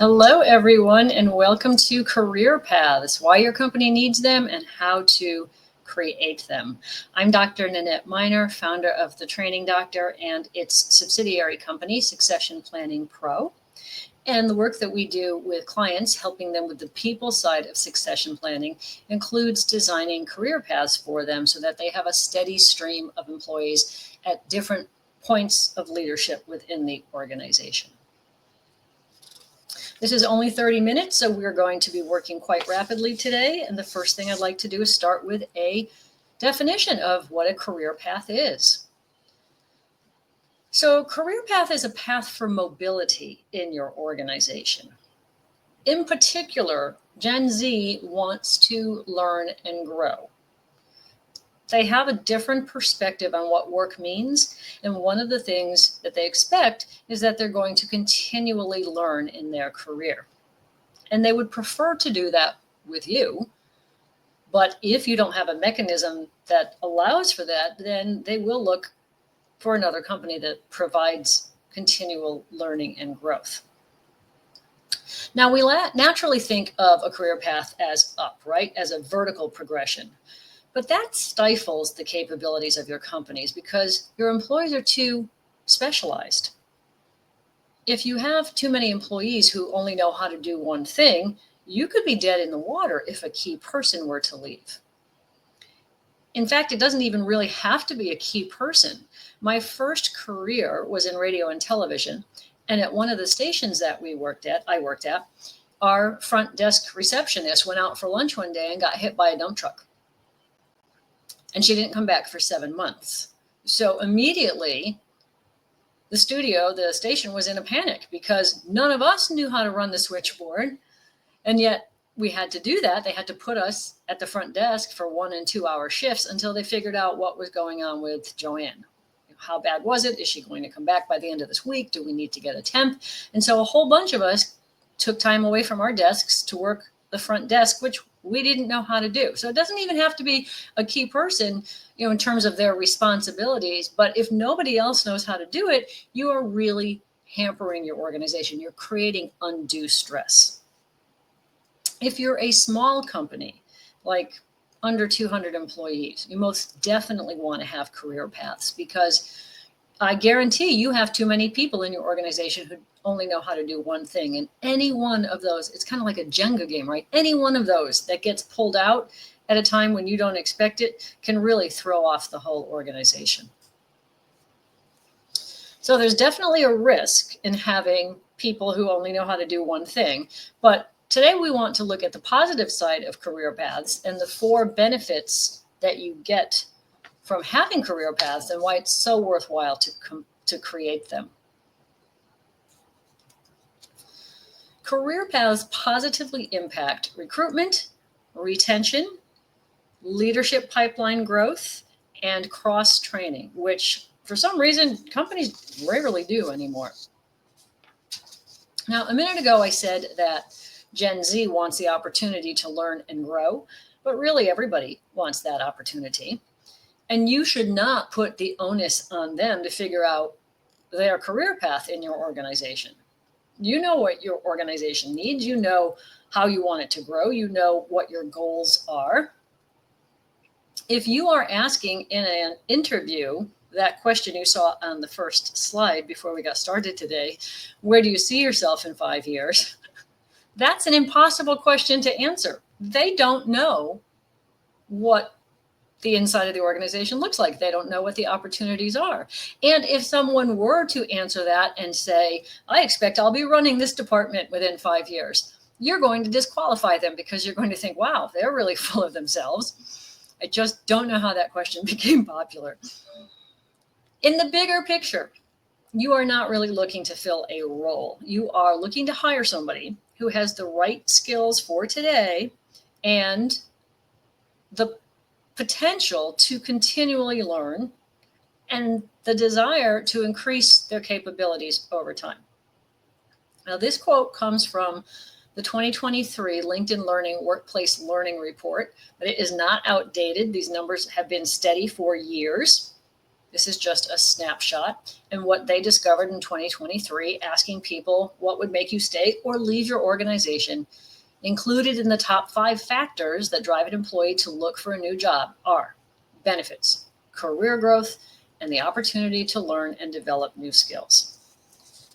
Hello, everyone, and welcome to Career Paths, why your company needs them and how to create them. I'm Dr. Nanette Miner, founder of The Training Doctor and its subsidiary company, Succession Planning Pro. And the work that we do with clients, helping them with the people side of succession planning, includes designing career paths for them so that they have a steady stream of employees at different points of leadership within the organization. This is only 30 minutes, so we're going to be working quite rapidly today. And the first thing I'd like to do is start with a definition of what a career path is. So career path is a path for mobility in your organization. In particular, Gen Z wants to learn and grow. They have a different perspective on what work means. And one of the things that they expect is that they're going to continually learn in their career. And they would prefer to do that with you. But if you don't have a mechanism that allows for that, then they will look for another company that provides continual learning and growth. Now, we naturally think of a career path as up, right? As a vertical progression. But that stifles the capabilities of your companies because your employees are too specialized. If you have too many employees who only know how to do one thing, you could be dead in the water if a key person were to leave. In fact, it doesn't even really have to be a key person. My first career was in radio and television, and at one of the stations that I worked at, our front desk receptionist went out for lunch one day and got hit by a dump truck. And she didn't come back for 7 months. So immediately, the station was in a panic because none of us knew how to run the switchboard. And yet we had to do that. They had to put us at the front desk for 1 and 2 hour shifts until they figured out what was going on with Joanne. How bad was it? Is she going to come back by the end of this week? Do we need to get a temp? And so a whole bunch of us took time away from our desks to work the front desk, which we didn't know how to do. So it doesn't even have to be a key person, in terms of their responsibilities. But if nobody else knows how to do it, you are really hampering your organization. You're creating undue stress. If you're a small company, like under 200 employees, you most definitely want to have career paths because I guarantee you have too many people in your organization who only know how to do one thing. And any one of those, it's kind of like a Jenga game, right? Any one of those that gets pulled out at a time when you don't expect it can really throw off the whole organization. So there's definitely a risk in having people who only know how to do one thing. But today we want to look at the positive side of career paths and the 4 benefits that you get from having career paths and why it's so worthwhile to create them. Career paths positively impact recruitment, retention, leadership pipeline growth, and cross-training, which for some reason companies rarely do anymore. Now, a minute ago, I said that Gen Z wants the opportunity to learn and grow, but really everybody wants that opportunity. And you should not put the onus on them to figure out their career path in your organization. You know what your organization needs. You know how you want it to grow. You know what your goals are. If you are asking in an interview that question you saw on the first slide before we got started today, where do you see yourself in 5 years? That's an impossible question to answer. They don't know what the inside of the organization looks like. They don't know what the opportunities are. And if someone were to answer that and say, I expect I'll be running this department within 5 years, you're going to disqualify them because you're going to think, wow, they're really full of themselves. I just don't know how that question became popular. In the bigger picture, you are not really looking to fill a role. You are looking to hire somebody who has the right skills for today and the potential to continually learn and the desire to increase their capabilities over time. Now, this quote comes from the 2023 LinkedIn Learning Workplace Learning Report, but it is not outdated. These numbers have been steady for years. This is just a snapshot and what they discovered in 2023, asking people what would make you stay or leave your organization. Included in the top 5 factors that drive an employee to look for a new job are benefits, career growth, and the opportunity to learn and develop new skills.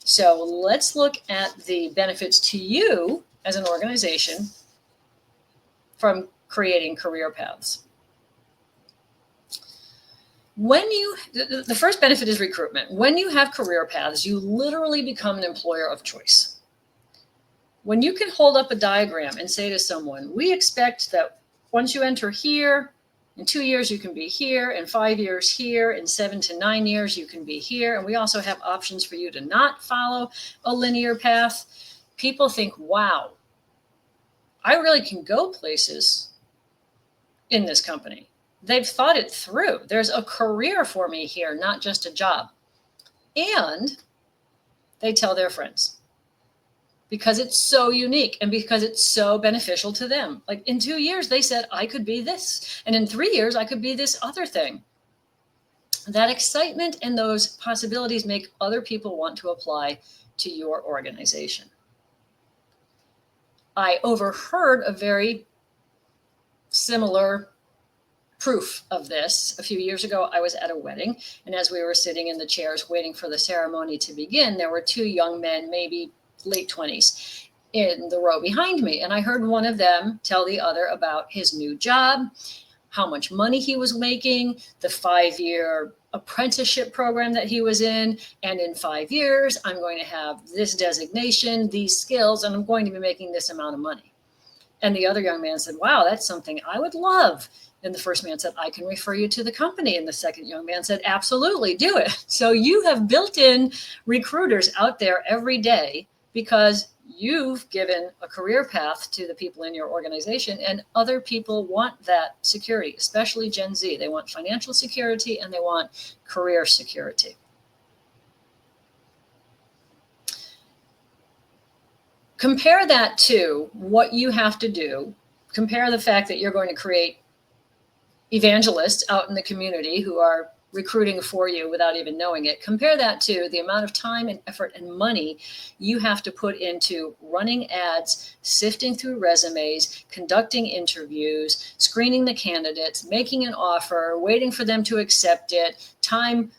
So let's look at the benefits to you as an organization from creating career paths. The first benefit is recruitment. When you have career paths, you literally become an employer of choice. When you can hold up a diagram and say to someone, we expect that once you enter here, in 2 years you can be here, in 5 years here, in 7 to 9 years you can be here, and we also have options for you to not follow a linear path. People think, wow, I really can go places in this company. They've thought it through. There's a career for me here, not just a job. And they tell their friends because it's so unique and because it's so beneficial to them. Like in 2 years, they said, I could be this. And in 3 years, I could be this other thing. That excitement and those possibilities make other people want to apply to your organization. I overheard a very similar proof of this. A few years ago, I was at a wedding, and as we were sitting in the chairs waiting for the ceremony to begin, there were 2 young men, maybe late 20s, in the row behind me. And I heard one of them tell the other about his new job, how much money he was making, the 5-year apprenticeship program that he was in. And in 5 years, I'm going to have this designation, these skills, and I'm going to be making this amount of money. And the other young man said, wow, that's something I would love. And the first man said, I can refer you to the company. And the second young man said, absolutely, do it. So you have built in recruiters out there every day because you've given a career path to the people in your organization, and other people want that security, especially Gen Z. They want financial security and they want career security. Compare that to what you have to do. Compare the fact that you're going to create evangelists out in the community who are recruiting for you without even knowing it. Compare that to the amount of time and effort and money you have to put into running ads, sifting through resumes, conducting interviews, screening the candidates, making an offer, waiting for them to accept it, time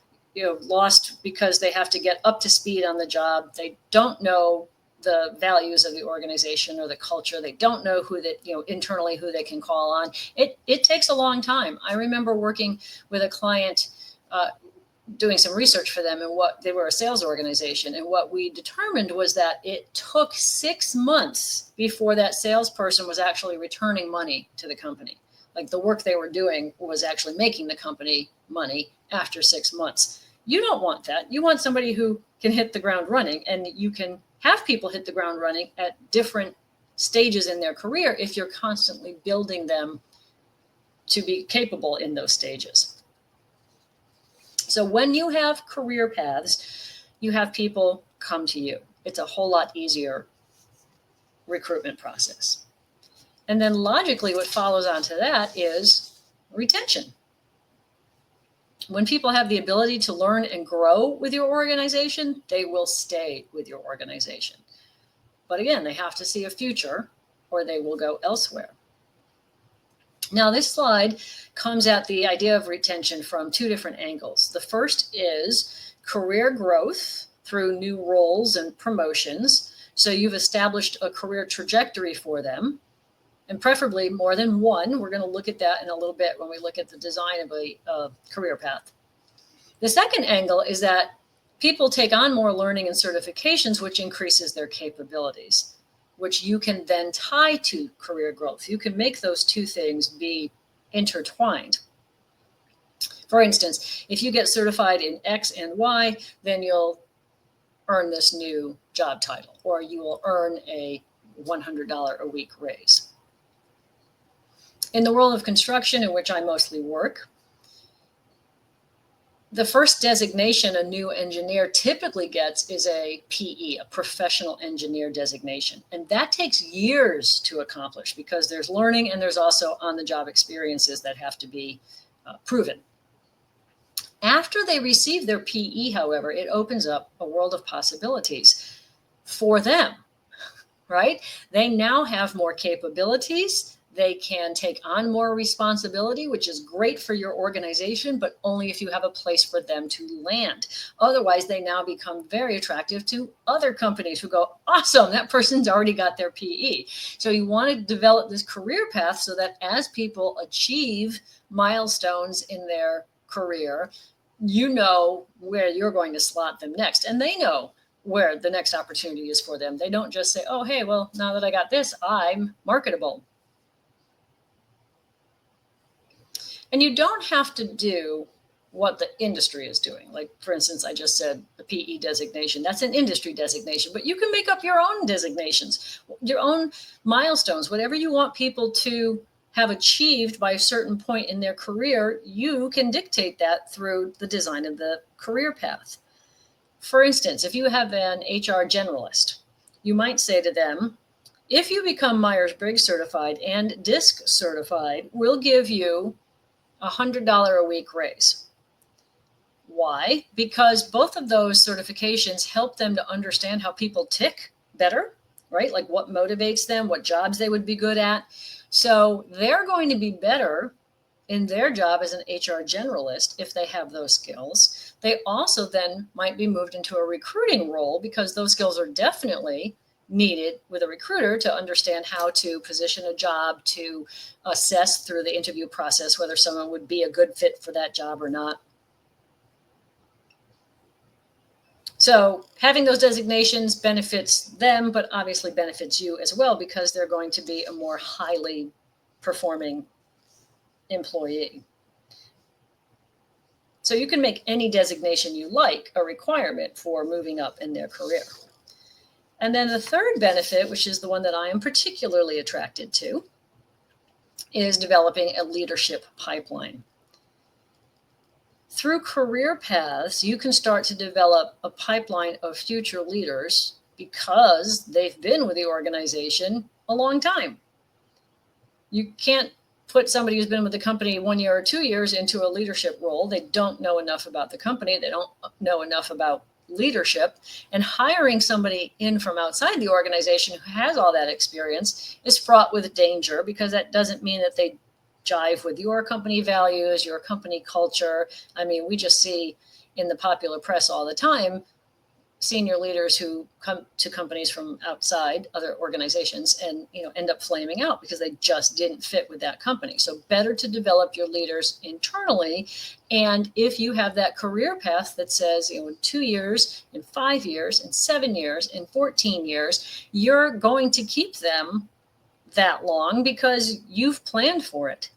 lost because they have to get up to speed on the job. They don't know the values of the organization or the culture. They don't know who that, internally who they can call on. It takes a long time. I remember working with a client, doing some research for them, and what they were a sales organization. And what we determined was that it took 6 months before that salesperson was actually returning money to the company. Like the work they were doing was actually making the company money after 6 months. You don't want that. You want somebody who can hit the ground running, and you can have people hit the ground running at different stages in their career if you're constantly building them to be capable in those stages. So when you have career paths, you have people come to you. It's a whole lot easier recruitment process. And then logically, what follows onto that is retention. When people have the ability to learn and grow with your organization, they will stay with your organization. But again, they have to see a future or they will go elsewhere. Now, this slide comes at the idea of retention from 2 different angles. The first is career growth through new roles and promotions. So you've established a career trajectory for them, and preferably more than one. We're going to look at that in a little bit when we look at the design of a career path. The second angle is that people take on more learning and certifications, which increases their capabilities, which you can then tie to career growth. You can make those 2 things be intertwined. For instance, if you get certified in X and Y, then you'll earn this new job title, or you will earn a $100 a week raise. In the world of construction, in which I mostly work, the first designation a new engineer typically gets is a PE, a professional engineer designation. And that takes years to accomplish because there's learning and there's also on-the-job experiences that have to be proven. After After they receive their PE, however, it opens up a world of possibilities for them, right? They now have more capabilities. They can take on more responsibility, which is great for your organization, but only if you have a place for them to land. Otherwise, they now become very attractive to other companies who go, awesome, that person's already got their PE. So you want to develop this career path so that as people achieve milestones in their career, you know where you're going to slot them next. And they know where the next opportunity is for them. They don't just say, oh, hey, well, now that I got this, I'm marketable. And you don't have to do what the industry is doing. Like, for instance, I just said the PE designation. That's an industry designation, but you can make up your own designations, your own milestones, whatever you want people to have achieved by a certain point in their career. You can dictate that through the design of the career path. For instance, if you have an HR generalist, you might say to them, if you become Myers-Briggs certified and DISC certified, we'll give you $100 a week raise. Why? Because both of those certifications help them to understand how people tick better, right? Like what motivates them, what jobs they would be good at. So they're going to be better in their job as an HR generalist if they have those skills. They also then might be moved into a recruiting role because those skills are definitely needed with a recruiter to understand how to position a job, to assess through the interview process whether someone would be a good fit for that job or not. So having those designations benefits them, but obviously benefits you as well because they're going to be a more highly performing employee. So you can make any designation you like a requirement for moving up in their career. And then the third benefit, which is the one that I am particularly attracted to, is developing a leadership pipeline. Through career paths, you can start to develop a pipeline of future leaders because they've been with the organization a long time. You can't put somebody who's been with the company 1 year or 2 years into a leadership role. They don't know enough about the company. They don't know enough about leadership, and hiring somebody in from outside the organization who has all that experience is fraught with danger because that doesn't mean that they jive with your company values, your company culture. I mean, we just see in the popular press all the time senior leaders who come to companies from outside other organizations and end up flaming out because they just didn't fit with that company. So better to develop your leaders internally. And if you have that career path that says, in 2 years, in 5 years, in 7 years, in 14 years, you're going to keep them that long because you've planned for it.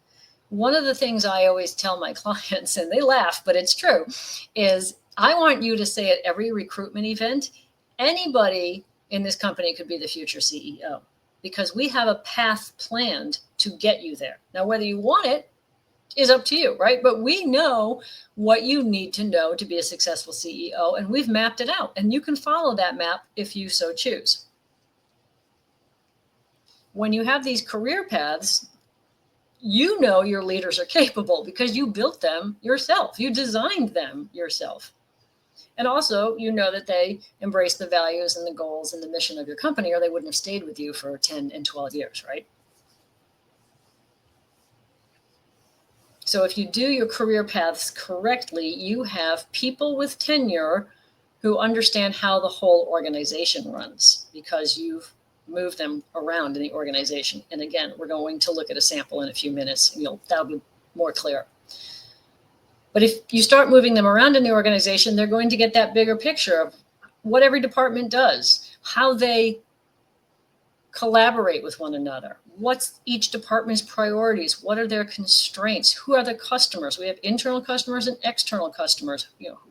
One of the things I always tell my clients, and they laugh, but it's true, is I want you to say at every recruitment event, anybody in this company could be the future CEO because we have a path planned to get you there. Now, whether you want it is up to you, right? But we know what you need to know to be a successful CEO, and we've mapped it out, and you can follow that map if you so choose. When you have these career paths, you know your leaders are capable because you built them yourself. You designed them yourself. And also, you know that they embrace the values and the goals and the mission of your company, or they wouldn't have stayed with you for 10 and 12 years, right? So if you do your career paths correctly, you have people with tenure who understand how the whole organization runs because you've moved them around in the organization. And again, we're going to look at a sample in a few minutes, and that'll be more clear. But if you start moving them around in the organization, they're going to get that bigger picture of what every department does, how they collaborate with one another, what's each department's priorities, what are their constraints, who are the customers. We have internal customers and external customers.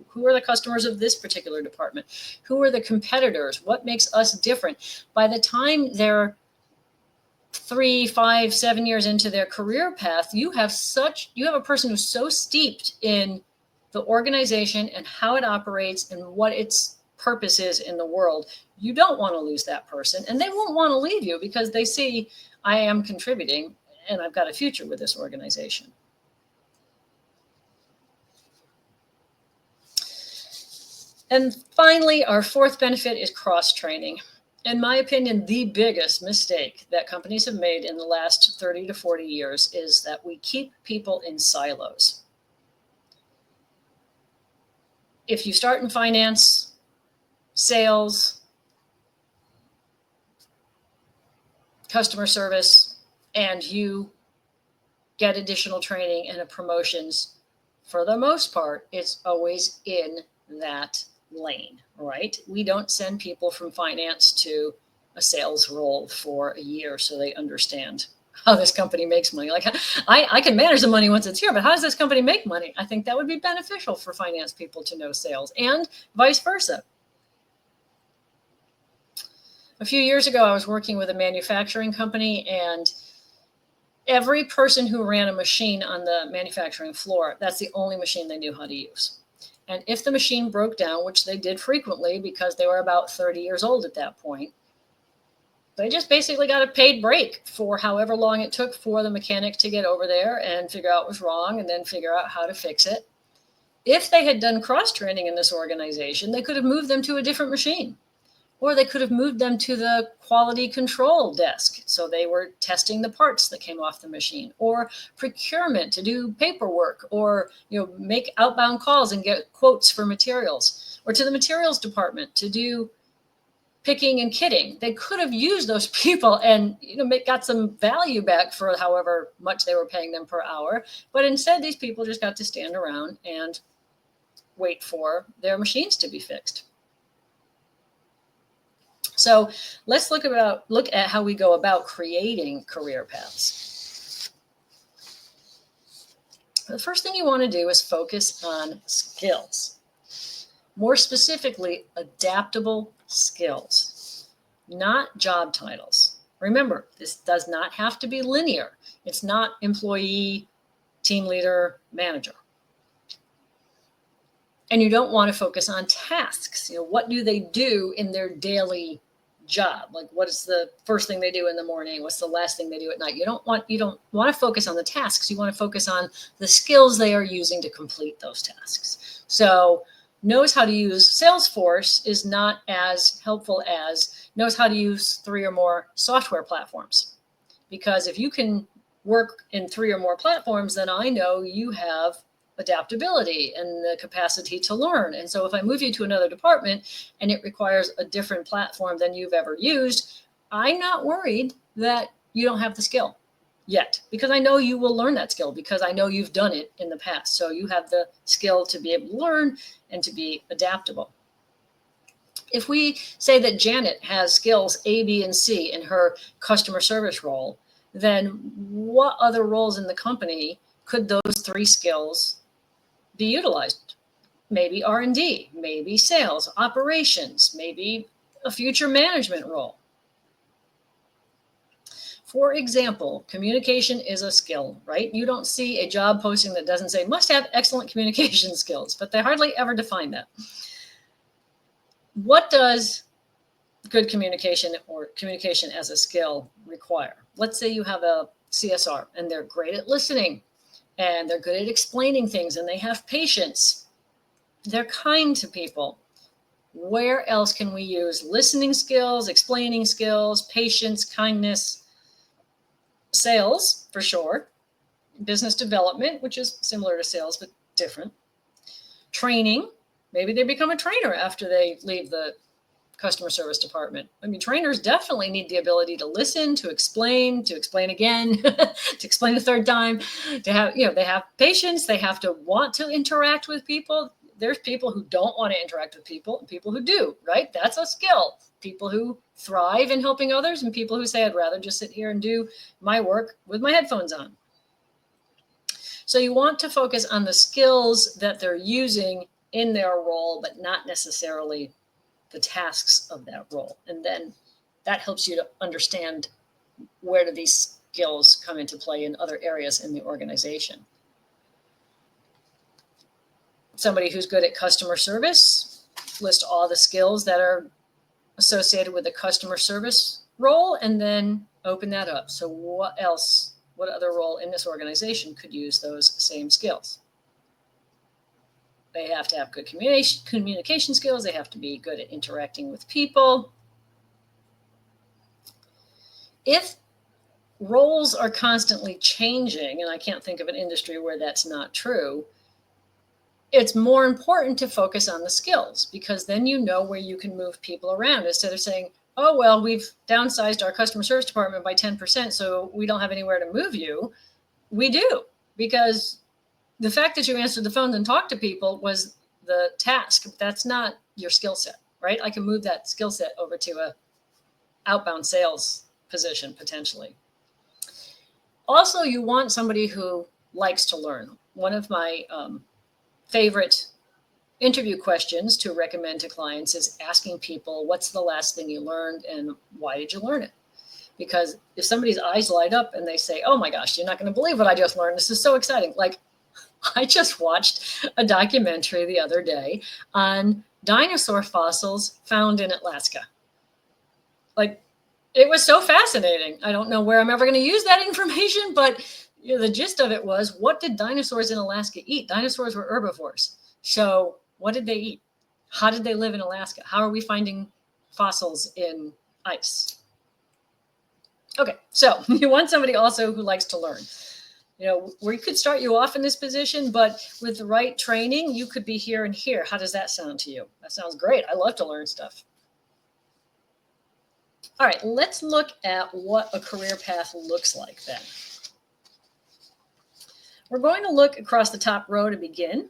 Who are the customers of this particular department? Who are the competitors? What makes us different? By the time they're 3, 5, 7 years into their career path, you have a person who's so steeped in the organization and how it operates and what its purpose is in the world. You don't want to lose that person, and they won't want to leave you because they see, I am contributing and I've got a future with this organization. And finally, our fourth benefit is cross-training. In my opinion, the biggest mistake that companies have made in the last 30 to 40 years is that we keep people in silos. If you start in finance, sales, customer service, and you get additional training and promotions, for the most part, it's always in that lane, right? We don't send people from finance to a sales role for a year so they understand how this company makes money. Like, I can manage the money once it's here, but how does this company make money? I think that would be beneficial for finance people to know sales, and vice versa. A few years ago, I was working with a manufacturing company, and every person who ran a machine on the manufacturing floor, that's the only machine they knew how to use. And if the machine broke down, which they did frequently because they were about 30 years old at that point, they just basically got a paid break for however long it took for the mechanic to get over there and figure out what was wrong and then figure out how to fix it. If they had done cross-training in this organization, they could have moved them to a different machine. Or they could have moved them to the quality control desk. So they were testing the parts that came off the machine, or procurement to do paperwork, or make outbound calls and get quotes for materials, or to the materials department to do picking and kitting. They could have used those people and got some value back for however much they were paying them per hour. But instead, these people just got to stand around and wait for their machines to be fixed. So let's look at how we go about creating career paths. The first thing you want to do is focus on skills. More specifically, adaptable skills, not job titles. Remember, this does not have to be linear. It's not employee, team leader, manager. And you don't want to focus on tasks. What do they do in their daily job? Like, what is the first thing they do in the morning? What's the last thing they do at night? You don't want to focus on the tasks. You want to focus on the skills they are using to complete those tasks. So knows how to use Salesforce is not as helpful as knows how to use 3 or more software platforms. Because if you can work in 3 or more platforms, then I know you have adaptability and the capacity to learn. And so if I move you to another department and it requires a different platform than you've ever used, I'm not worried that you don't have the skill yet, because I know you will learn that skill because I know you've done it in the past. So you have the skill to be able to learn and to be adaptable. If we say that Janet has skills A, B, and C in her customer service role, then what other roles in the company could those 3 skills be utilized? Maybe R&D, maybe sales, operations, maybe a future management role. For example, communication is a skill, right? You don't see a job posting that doesn't say must have excellent communication skills, but they hardly ever define that. What does good communication or communication as a skill require? Let's say you have a CSR and they're great at listening and they're good at explaining things and they have patience. They're kind to people. Where else can we use listening skills, explaining skills, patience, kindness? Sales, for sure. Business development, which is similar to sales, but different. Training. Maybe they become a trainer after they leave the customer service department. I mean, trainers definitely need the ability to listen, to explain again, to explain a third time, to have, they have patience. They have to want to interact with people. There's people who don't want to interact with people and people who do, right? That's a skill. People who thrive in helping others and people who say, I'd rather just sit here and do my work with my headphones on. So you want to focus on the skills that they're using in their role, but not necessarily the tasks of that role. And then that helps you to understand where do these skills come into play in other areas in the organization. Somebody who's good at customer service, list all the skills that are associated with the customer service role, and then open that up. So what other role in this organization could use those same skills? They have to have good communication skills. They have to be good at interacting with people. If roles are constantly changing, and I can't think of an industry where that's not true, it's more important to focus on the skills, because then you know where you can move people around instead of saying, oh, well, we've downsized our customer service department by 10%, so we don't have anywhere to move you. We do, because the fact that you answered the phone and talked to people was the task. That's not your skill set, right? I can move that skill set over to a outbound sales position potentially. Also, you want somebody who likes to learn. One of my favorite interview questions to recommend to clients is asking people, what's the last thing you learned and why did you learn it? Because if somebody's eyes light up and they say, oh my gosh, you're not going to believe what I just learned. This is so exciting. Like, I just watched a documentary the other day on dinosaur fossils found in Alaska. Like, it was so fascinating. I don't know where I'm ever going to use that information, but the gist of it was, what did dinosaurs in Alaska eat? Dinosaurs were herbivores. So what did they eat? How did they live in Alaska? How are we finding fossils in ice? Okay, so you want somebody also who likes to learn. We could start you off in this position, but with the right training, you could be here and here. How does that sound to you? That sounds great. I love to learn stuff. All right, let's look at what a career path looks like then. We're going to look across the top row to begin.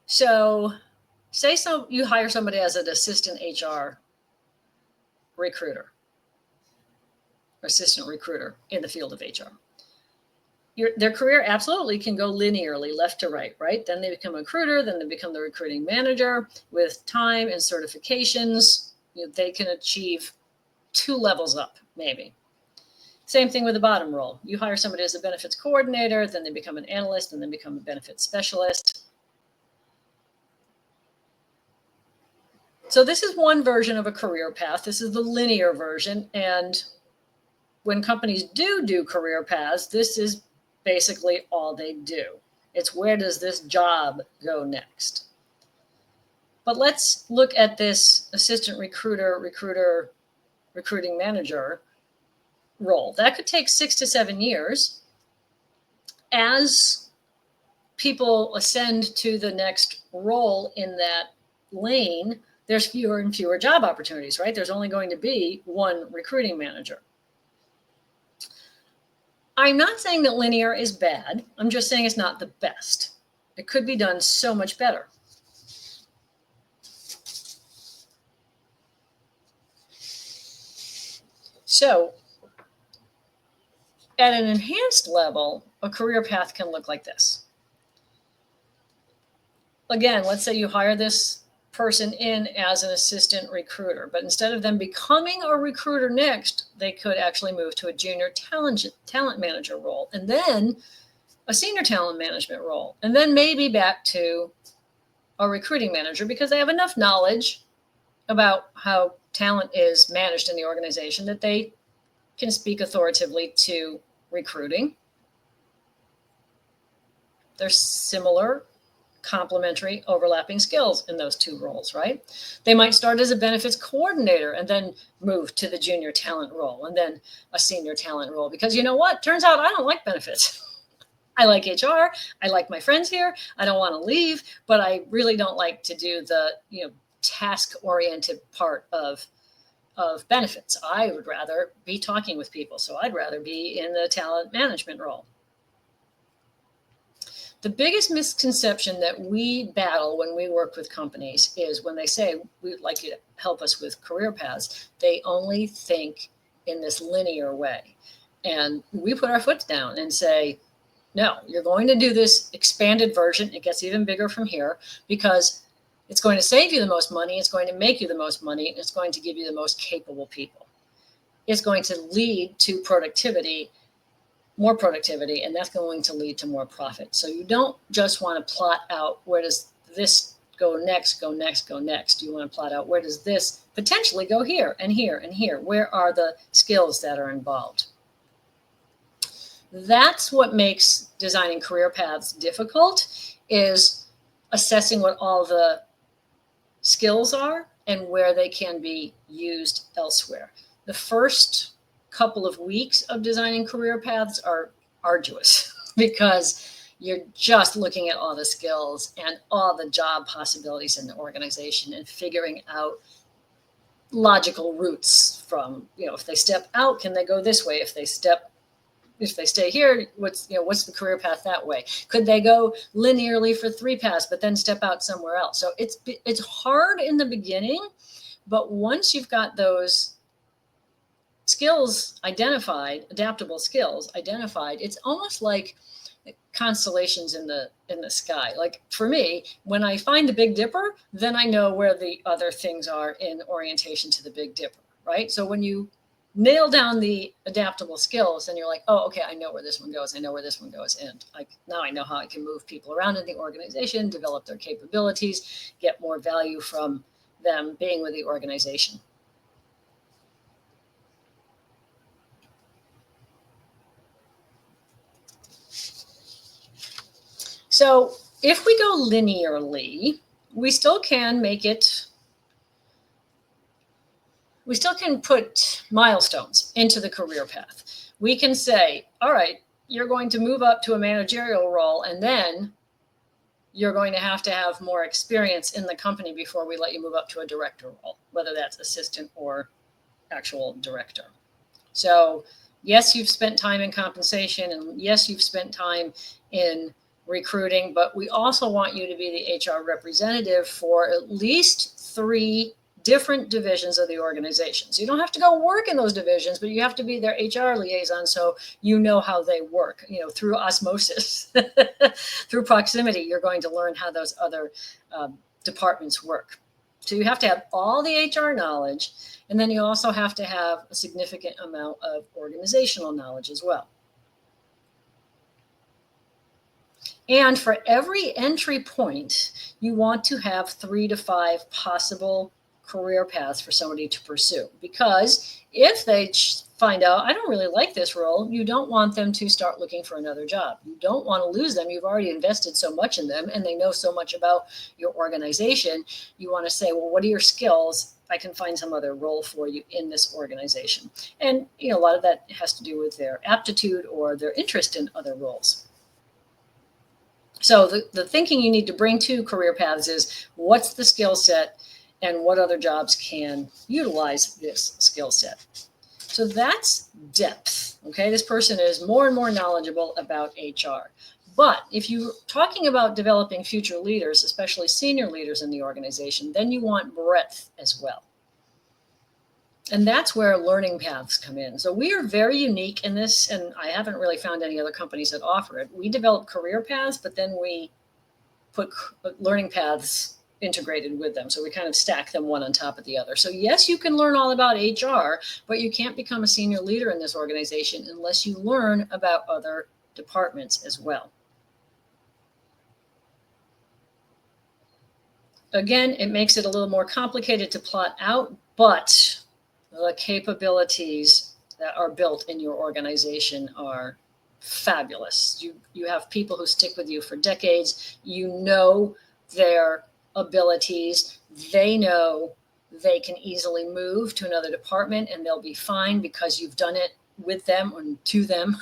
So say you hire somebody as an assistant HR recruiter, or assistant recruiter in the field of HR. Their career absolutely can go linearly left to right, right? Then they become a recruiter, then they become the recruiting manager. With time and certifications, they can achieve 2 levels up, maybe. Same thing with the bottom role. You hire somebody as a benefits coordinator, then they become an analyst, and then become a benefits specialist. So this is one version of a career path. This is the linear version. And when companies do career paths, this is basically all they do. It's, where does this job go next? But let's look at this assistant recruiter, recruiting manager role. That could take 6 to 7 years. As people ascend to the next role in that lane, there's fewer and fewer job opportunities, right? There's only going to be one recruiting manager. I'm not saying that linear is bad. I'm just saying it's not the best. It could be done so much better. So at an enhanced level, a career path can look like this. Again, let's say you hire this person in as an assistant recruiter, but instead of them becoming a recruiter next, they could actually move to a junior talent manager role, and then a senior talent management role, and then maybe back to a recruiting manager, because they have enough knowledge about how talent is managed in the organization that they can speak authoritatively to recruiting. There's similar, complementary, overlapping skills in those 2 roles, right? They might start as a benefits coordinator and then move to the junior talent role and then a senior talent role, because you know what? Turns out I don't like benefits. I like HR. I like my friends here. I don't want to leave, but I really don't like to do the task-oriented part of benefits. I would rather be talking with people, so I'd rather be in the talent management role. The biggest misconception that we battle when we work with companies is when they say, we'd like you to help us with career paths, they only think in this linear way. And we put our foot down and say, no, you're going to do this expanded version. It gets even bigger from here, because it's going to save you the most money. It's going to make you the most money. And it's going to give you the most capable people. It's going to lead to productivity, more productivity, and that's going to lead to more profit. So you don't just want to plot out, where does this go next, go next, go next. You want to plot out, where does this potentially go here and here and here? Where are the skills that are involved? That's what makes designing career paths difficult, is assessing what all the skills are and where they can be used elsewhere. The first couple of weeks of designing career paths are arduous because you're just looking at all the skills and all the job possibilities in the organization and figuring out logical routes from, if they step out, can they go this way? If they stay here, what's the career path that way? Could they go linearly for 3 paths, but then step out somewhere else? So it's hard in the beginning, but once you've got those skills identified, adaptable skills identified, it's almost like constellations in the sky. Like for me, when I find the Big Dipper, then I know where the other things are in orientation to the Big Dipper, right? So when you nail down the adaptable skills and you're like, oh, okay, I know where this one goes. I know where this one goes. And now I know how I can move people around in the organization, develop their capabilities, get more value from them being with the organization. So if we go linearly, we still can put milestones into the career path. We can say, all right, you're going to move up to a managerial role, and then you're going to have more experience in the company before we let you move up to a director role, whether that's assistant or actual director. So yes, you've spent time in compensation, and yes, you've spent time in recruiting, but we also want you to be the HR representative for at least 3 different divisions of the organization. So you don't have to go work in those divisions, but you have to be their HR liaison so you know how they work, through osmosis, through proximity. You're going to learn how those other departments work. So you have to have all the HR knowledge, and then you also have to have a significant amount of organizational knowledge as well. And for every entry point, you want to have 3 to 5 possible career paths for somebody to pursue. Because if they find out, I don't really like this role, you don't want them to start looking for another job. You don't want to lose them. You've already invested so much in them, and they know so much about your organization. You want to say, well, what are your skills? I can find some other role for you in this organization. And a lot of that has to do with their aptitude or their interest in other roles. So the thinking you need to bring to career paths is, what's the skill set and what other jobs can utilize this skill set? So that's depth. Okay, this person is more and more knowledgeable about HR. But if you're talking about developing future leaders, especially senior leaders in the organization, then you want breadth as well. And that's where learning paths come in. So we are very unique in this, and I haven't really found any other companies that offer it. We develop career paths, but then we put learning paths integrated with them. So we kind of stack them one on top of the other. So yes, you can learn all about HR, but you can't become a senior leader in this organization unless you learn about other departments as well. Again, it makes it a little more complicated to plot out, but the capabilities that are built in your organization are fabulous. You have people who stick with you for decades. You know their abilities. They know they can easily move to another department and they'll be fine because you've done it with them or to them,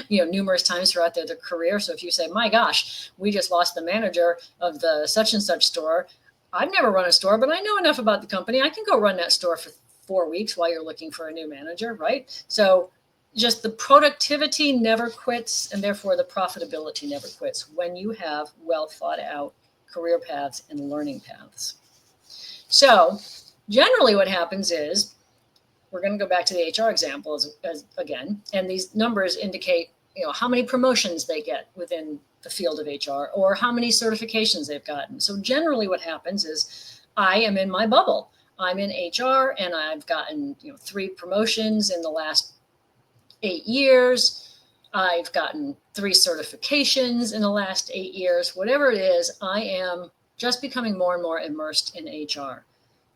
numerous times throughout their career. So if you say, my gosh, we just lost the manager of the such and such store. I've never run a store, but I know enough about the company. I can go run that store for 4 weeks while you're looking for a new manager, right? So just the productivity never quits, and therefore the profitability never quits when you have well thought out career paths and learning paths. So generally what happens is, we're going to go back to the HR example as again, and these numbers indicate how many promotions they get within the field of HR or how many certifications they've gotten. So generally what happens is, I am in my bubble. I'm in HR and I've gotten 3 promotions in the last 8 years. I've gotten 3 certifications in the last 8 years. Whatever it is, I am just becoming more and more immersed in HR,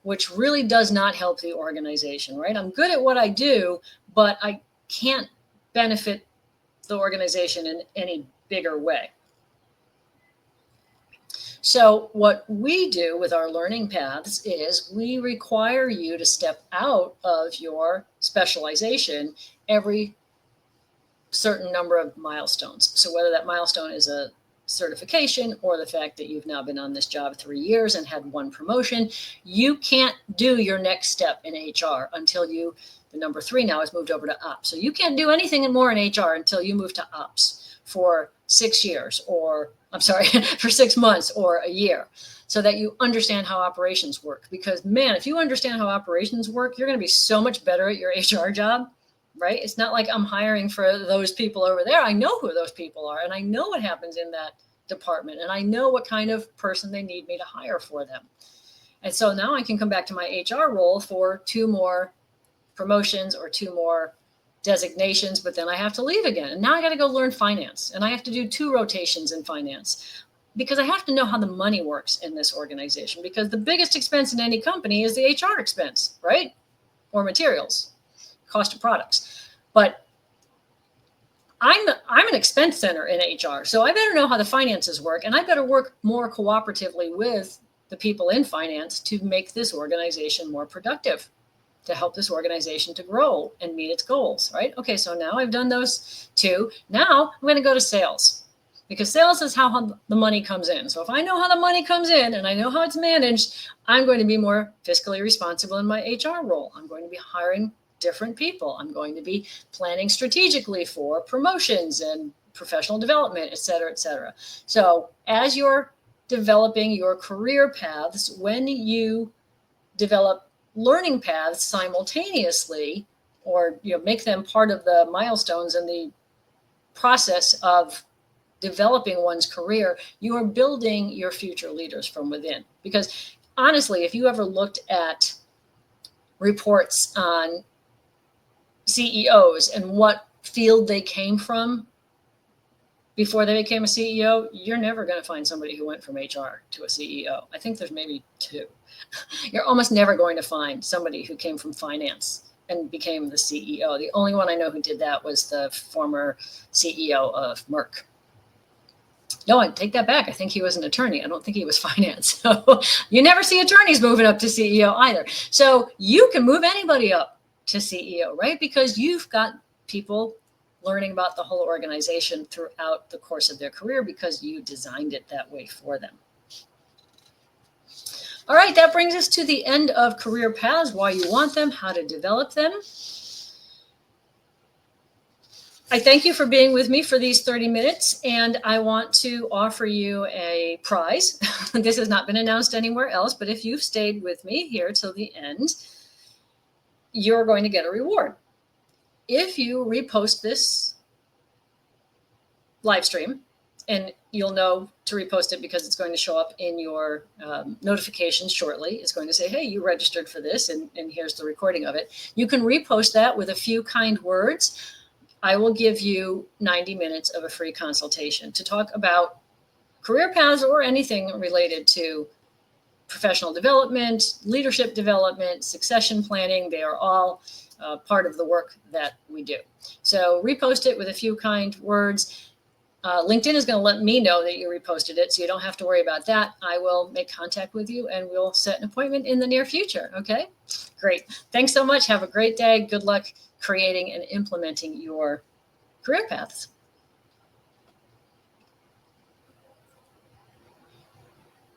which really does not help the organization, right? I'm good at what I do, but I can't benefit the organization in any bigger way. So what we do with our learning paths is we require you to step out of your specialization every certain number of milestones. So whether that milestone is a certification or the fact that you've now been on this job 3 years and had one promotion, you can't do your next step in HR until the number 3 now is moved over to ops. So you can't do anything more in HR until you move to ops for 6 years, or I'm sorry, for 6 months or a year, so that you understand how operations work. Because man, if you understand how operations work, you're going to be so much better at your HR job, right? It's not like I'm hiring for those people over there. I know who those people are, and I know what happens in that department, and I know what kind of person they need me to hire for them. And so now I can come back to my HR role for 2 more promotions or 2 more designations, but then I have to leave again. And now I got to go learn finance, and I have to do 2 rotations in finance, because I have to know how the money works in this organization, because the biggest expense in any company is the HR expense, right? Or materials, cost of products. But I'm an expense center in HR, so I better know how the finances work, and I better work more cooperatively with the people in finance to make this organization more productive, to help this organization to grow and meet its goals, right? Okay, so now I've done those 2. Now I'm going to go to sales, because sales is how the money comes in. So if I know how the money comes in and I know how it's managed, I'm going to be more fiscally responsible in my HR role. I'm going to be hiring different people. I'm going to be planning strategically for promotions and professional development, et cetera, et cetera. So as you're developing your career paths, when you develop learning paths simultaneously, or make them part of the milestones and the process of developing one's career, you are building your future leaders from within. Because honestly, if you ever looked at reports on CEOs and what field they came from before they became a CEO, you're never going to find somebody who went from HR to a CEO. I think there's maybe 2. You're almost never going to find somebody who came from finance and became the CEO. The only one I know who did that was the former CEO of Merck. No, I take that back. I think he was an attorney. I don't think he was finance. So you never see attorneys moving up to CEO either. So you can move anybody up to CEO, right? Because you've got people learning about the whole organization throughout the course of their career, because you designed it that way for them. All right, that brings us to the end of career paths, why you want them, how to develop them. I thank you for being with me for these 30 minutes, and I want to offer you a prize. This has not been announced anywhere else, but if you've stayed with me here till the end, you're going to get a reward. If you repost this live stream, and you'll know to repost it because it's going to show up in your notifications shortly. It's going to say, hey, you registered for this, and here's the recording of it. You can repost that with a few kind words. I will give you 90 minutes of a free consultation to talk about career paths or anything related to professional development, leadership development, succession planning. They are all part of the work that we do. So repost it with a few kind words. LinkedIn is going to let me know that you reposted it, so you don't have to worry about that. I will make contact with you, and we'll set an appointment in the near future. Okay? Great. Thanks so much. Have a great day. Good luck creating and implementing your career paths.